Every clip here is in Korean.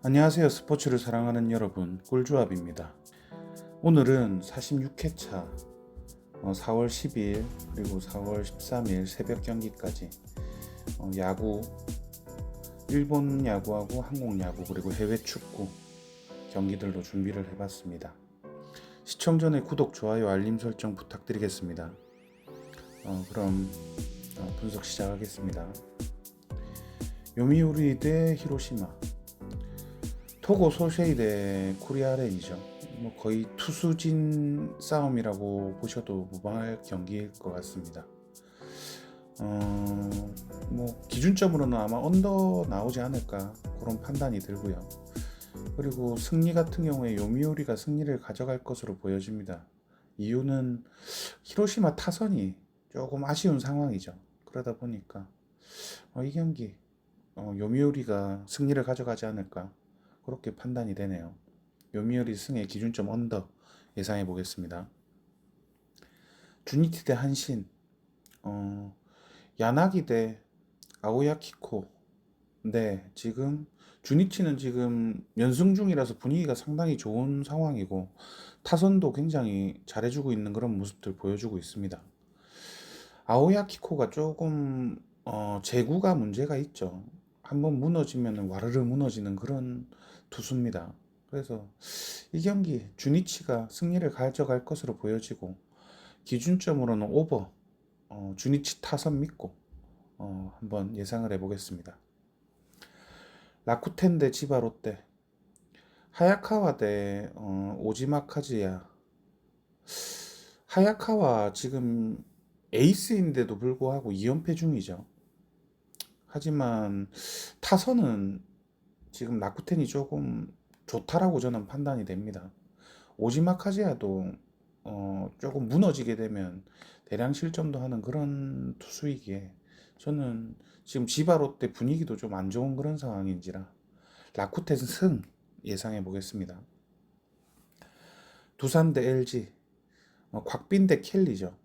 안녕하세요. 스포츠를 사랑하는 여러분, 꿀조합입니다. 오늘은 46회차 4월 10일 그리고 4월 13일 새벽 경기까지 야구, 일본 야구하고 한국 야구 그리고 해외 축구 경기들로 준비를 해봤습니다. 시청 전에 구독, 좋아요, 알림 설정 부탁드리겠습니다. 그럼 분석 시작하겠습니다. 요미우리 대 히로시마, 토고 소세이 대 코리아렌이죠. 거의 투수진 싸움이라고 보셔도 무방할 경기일 것 같습니다. 기준점으로는 아마 언더 나오지 않을까 그런 판단이 들고요. 그리고 승리 같은 경우에 요미우리가 승리를 가져갈 것으로 보여집니다. 이유는 히로시마 타선이 조금 아쉬운 상황이죠. 그러다 보니까 이 경기 요미우리가 승리를 가져가지 않을까 그렇게 판단이 되네요. 요미우리 승의 기준점 언더 예상해 보겠습니다. 주니티 대 한신, 야나기 대 아오야키코. 네, 지금 주니치는 지금 연승 중이라서 분위기가 상당히 좋은 상황이고 타선도 굉장히 잘해주고 있는 그런 모습들 보여주고 있습니다. 아오야키코가 조금 제구가 문제가 있죠. 한번 무너지면 와르르 무너지는 그런 투수입니다. 그래서 이 경기 주니치가 승리를 가져갈 것으로 보여지고 기준점으로는 오버, 주니치 타선 믿고 한번 예상을 해보겠습니다. 라쿠텐 대 지바 롯데, 하야카와 대 오지마 카즈야. 하야카와 지금 에이스인데도 불구하고 2연패 중이죠. 하지만 타선은 지금 라쿠텐이 조금 좋다라고 저는 판단이 됩니다. 오지마 카즈야도 조금 무너지게 되면 대량 실점도 하는 그런 투수이기에 저는 지금 지바 롯데 분위기도 좀 안 좋은 그런 상황인지라 라쿠텐 승 예상해 보겠습니다. 두산 대 LG, 곽빈 대 켈리죠.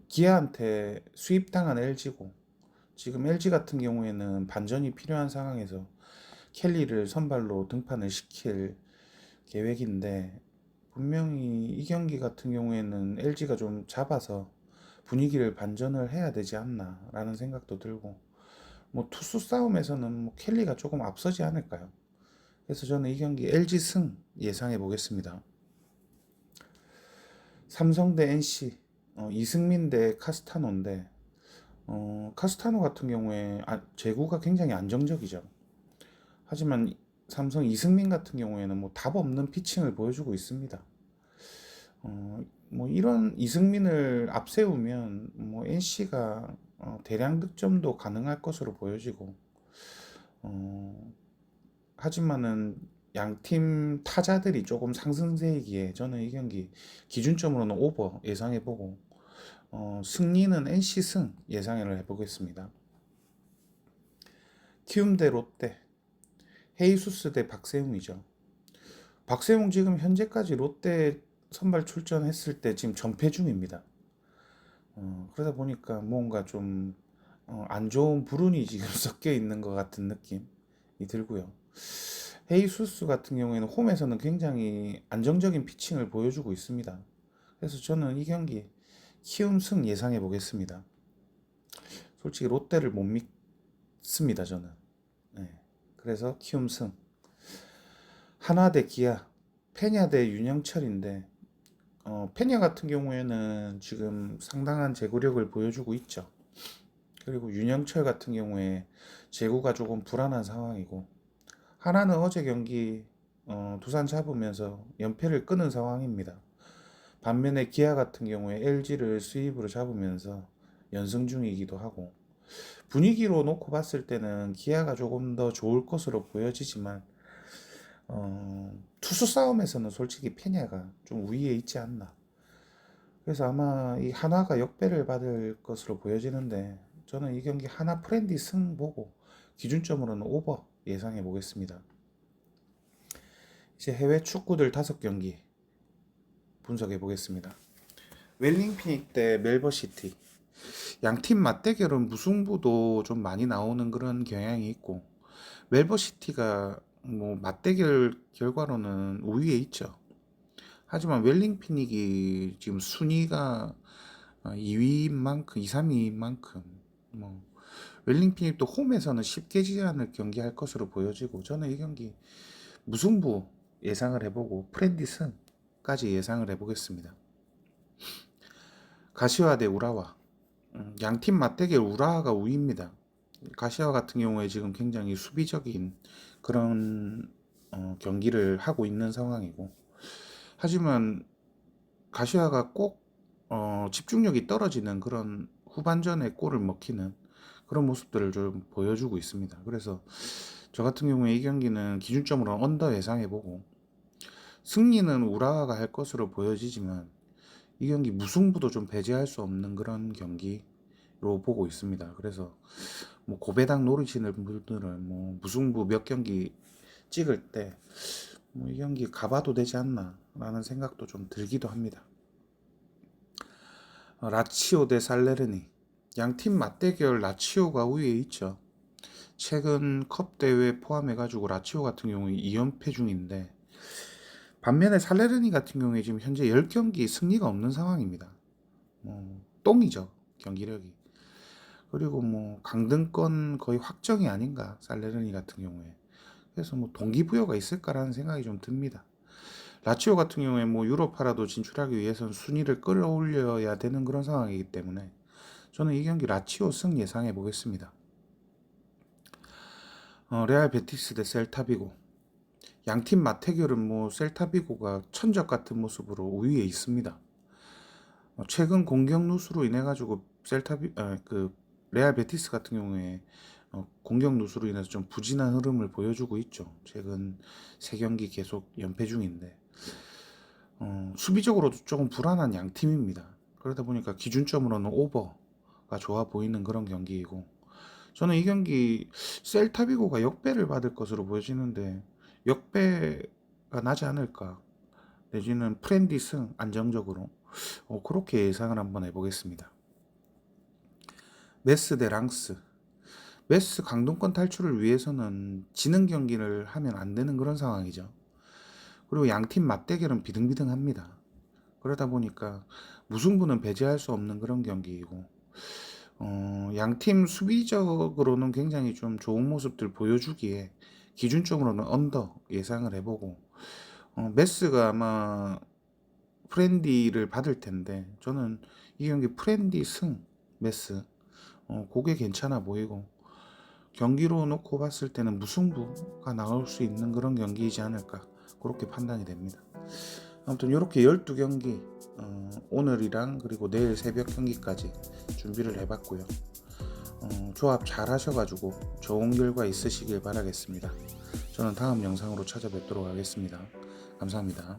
기아한테 수입당한 LG고 지금 LG 같은 경우에는 반전이 필요한 상황에서 켈리를 선발로 등판을 시킬 계획인데 분명히 이 경기 같은 경우에는 LG가 좀 잡아서 분위기를 반전을 해야 되지 않나 라는 생각도 들고 투수 싸움에서는 켈리가 조금 앞서지 않을까요? 그래서 저는 이 경기 LG 승 예상해 보겠습니다. 삼성 대 NC, 이승민 대 카스타노인데 카스타노 같은 경우에 제구가 굉장히 안정적이죠. 하지만 삼성 이승민 같은 경우에는 답 없는 피칭을 보여주고 있습니다. 이런 이승민을 앞세우면 NC가 대량 득점도 가능할 것으로 보여지고 하지만은 양팀 타자들이 조금 상승세이기에 저는 이 경기 기준점으로는 오버 예상해보고 승리는 NC 승 예상을 해보겠습니다. 키움 대 롯데, 헤이수스 대 박세웅이죠. 박세웅 지금 현재까지 롯데 선발 출전했을 때 지금 전패 중입니다. 그러다 보니까 뭔가 좀 안 좋은 불운이 지금 섞여 있는 것 같은 느낌이 들고요. 헤이수스 같은 경우에는 홈에서는 굉장히 안정적인 피칭을 보여주고 있습니다. 그래서 저는 이 경기 키움 승 예상해 보겠습니다. 솔직히 롯데를 못 믿습니다, 저는. 네. 그래서 키움 승. 하나 대 기아, 페냐 대 윤영철인데 페냐 같은 경우에는 지금 상당한 제구력을 보여주고 있죠. 그리고 윤영철 같은 경우에 제구가 조금 불안한 상황이고 하나는 어제 경기 두산 잡으면서 연패를 끊은 상황입니다. 반면에 기아 같은 경우에 LG를 수입으로 잡으면서 연승 중이기도 하고 분위기로 놓고 봤을 때는 기아가 조금 더 좋을 것으로 보여지지만 투수 싸움에서는 솔직히 페냐가 좀 위에 있지 않나. 그래서 아마 이 하나가 역배를 받을 것으로 보여지는데 저는 이 경기 하나 프렌디 승 보고 기준점으로는 오버 예상해 보겠습니다. 이제 해외 축구들 5경기 분석해 보겠습니다. 웰링피닉 대 멜버시티, 양팀 맞대결은 무승부도 좀 많이 나오는 그런 경향이 있고 멜버시티가 뭐 맞대결 결과로는 우위에 있죠. 하지만 웰링피닉이 지금 순위가 2위인 만큼, 2, 3위인 만큼 뭐 웰링피닉도 홈에서는 쉽게 지지 않을 경기 할 것으로 보여지고, 저는 이 경기 무승부 예상을 해보고 프렌디 승까지 예상을 해보겠습니다. 가시화 대 우라와. 양팀 맞대결 우라와가 우위입니다. 가시화 같은 경우에 지금 굉장히 수비적인 그런 경기를 하고 있는 상황이고, 하지만 가시화가 꼭 집중력이 떨어지는 그런 후반전에 골을 먹히는 그런 모습들을 좀 보여주고 있습니다. 그래서 저 같은 경우에 이 경기는 기준점으로 언더 예상해보고, 승리는 우라와가 할 것으로 보여지지만 이 경기 무승부도 좀 배제할 수 없는 그런 경기로 보고 있습니다. 그래서 뭐 고배당 노리시는 분들은 뭐 무승부 몇 경기 찍을 때 뭐 이 경기 가봐도 되지 않나 라는 생각도 좀 들기도 합니다. 라치오 대 살레르니. 양팀 맞대결 라치오가 우위에 있죠. 최근 컵 대회 포함해가지고 라치오 같은 경우에 2연패 중인데, 반면에 살레르니 같은 경우에 지금 현재 10경기 승리가 없는 상황입니다. 똥이죠, 경기력이. 그리고 뭐 강등권 거의 확정이 아닌가, 살레르니 같은 경우에. 그래서 뭐 동기부여가 있을까라는 생각이 좀 듭니다. 라치오 같은 경우에 뭐 유로파라도 진출하기 위해서는 순위를 끌어올려야 되는 그런 상황이기 때문에 저는 이 경기 라치오 승 예상해 보겠습니다. 레알 베티스 대 셀타비고. 양팀 맞대결은 뭐 셀타비고가 천적 같은 모습으로 우위에 있습니다. 최근 공격 누수로 인해 가지고 레알 베티스 같은 경우에 공격 누수로 인해서 좀 부진한 흐름을 보여주고 있죠. 최근 3경기 계속 연패 중인데 수비적으로도 조금 불안한 양 팀입니다. 그러다 보니까 기준점으로는 오버가 좋아 보이는 그런 경기이고, 저는 이 경기 셀타비고가 역배를 받을 것으로 보여지는데 역배가 나지 않을까, 내지는 프렌디 승 안정적으로 그렇게 예상을 한번 해보겠습니다. 메스 대 랑스. 메스 강등권 탈출을 위해서는 지는 경기를 하면 안 되는 그런 상황이죠. 그리고 양팀 맞대결은 비등비등합니다. 그러다 보니까 무승부는 배제할 수 없는 그런 경기이고, 양팀 수비적으로는 굉장히 좀 좋은 모습들 보여주기에 기준점으로는 언더 예상을 해보고, 메스가 아마 프렌디를 받을 텐데 저는 이 경기 프렌디 승 메스, 그게 괜찮아 보이고, 경기로 놓고 봤을 때는 무승부가 나올 수 있는 그런 경기이지 않을까, 그렇게 판단이 됩니다. 아무튼 이렇게 12경기 오늘이랑 그리고 내일 새벽 경기까지 준비를 해봤고요. 조합 잘 하셔가지고 좋은 결과 있으시길 바라겠습니다. 저는 다음 영상으로 찾아뵙도록 하겠습니다. 감사합니다.